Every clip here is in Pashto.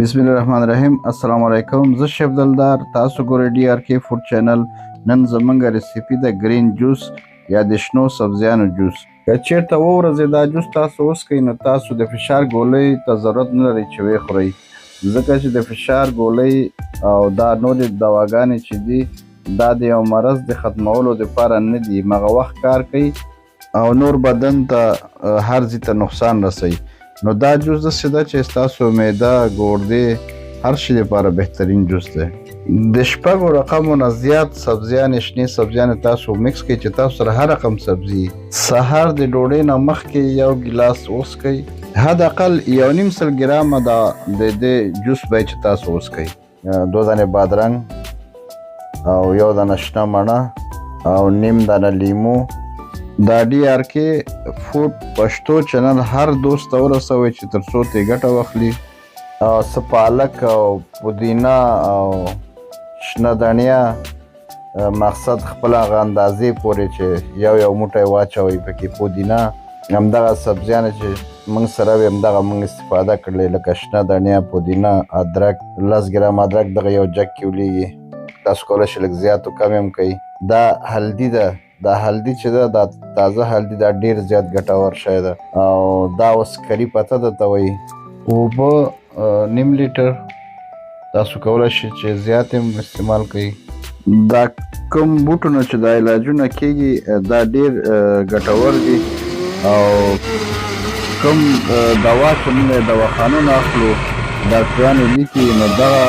بسم الله الرحمن الرحیم. السلام علیکم. زه شیف دلدار، تاسو ګورئ ډي آر کې فوډ چینل. نن زمونږ ریسیپي د گرین جوس یا د شنو سبزیانو جوس. که چیرته وورځئ دا جوس تاسو وڅښئ نو تاسو د فشار ګولۍ ته ضرورت نه لرئ چې ویې خورئ، ځکه چې د فشار ګولۍ او دا نورې دواګانې چې دي دا د یو مرض د ختمولو دپاره نه دي، مغه وخت کار کوي او نور بدن ته هر ځای ته نقصان رسوي. نو دا جوس داسې ده چې ستاسو معده، ګردې، هر شي لپاره بهترین جوس دی. د شپږو رقمو نه زیات سبزیانې، شنې سبزیانې تاسو مکس کړئ چې تاسو سره هر رقم سبزي. سهار د ډوډۍ نه مخکې یو ګیلاس وڅښئ، حد اقل 1.5 ګرامه د دې جوس باید چې تاسو وڅښئ. 2 دانې بادرنګ او 1 دانه شنه مڼه او نیم دانه لیمو. دا ډي آر کې فوډ پښتو چینل هر دوست ته ورسوئ چې تر څو ترې ګټه واخلي. څه پالک او پودینه او شنه دانیا، مقصد خپل هغه اندازې پورې چې یو موټی واچوئ پکې. پودینه همدغه سبزیانې چې موږ سره وي همدغه موږ استفاده کړلی، لکه شنه دانیا، پودینه، ادرک. 10 ګرام ادرک دغه یو جګ کې ولیږي، تاسو کولی شئ لږ زیات و کم هم کوئ. دا هلدي ده، دا هلدي چې ده دا تازه هلدي دا ډیر زیات ګټور شی ده. او دا اوس کری پته درته وایي. اوبه 1.5 لیټر تاسو کولی شئ چې زیات هم استعمال کوئ. دا کوم بوټونه چې دا علاجونه کیږي دا ډیر ګټور دي، او کوم دوا چې موږ دواخانو نه اخلو ډاکټران یې لیکي، نو دغه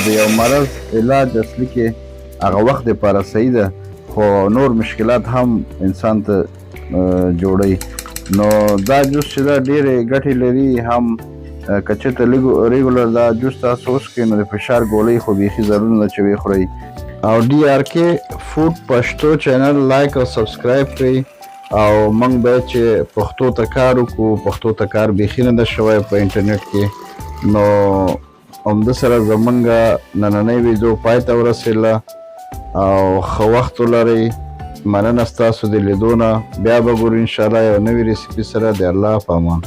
د یو مرض علاج اصلي کې هغه وخت دپاره صحیح ده، خو نور مشکلات هم انسان ته جوړوي. نو دا جوس چې دا ډېرې ګټې لري. هم که چېرته ریګولر دا جوس تاسو وڅښئ نو د فشار ګولۍ خو بیخي ضرور نه چې ویې خورئ. او ډي آر کې فوډ پښتو چینل لایک او سبسکرایب کړئ. او موږ باید چې پښتو ته کار وکړو. پښتو ته کار بیخي نه ده شوی په انټرنیټ کې. نو همده سره زمونږ نننۍ ویډیو پای ته ورسېدله او ښه وخت ولرئ. مننه ستاسو د لیدو نه. بیا به ګورو انشاءالله یو نوې ریسیپي سره. د الله په امان.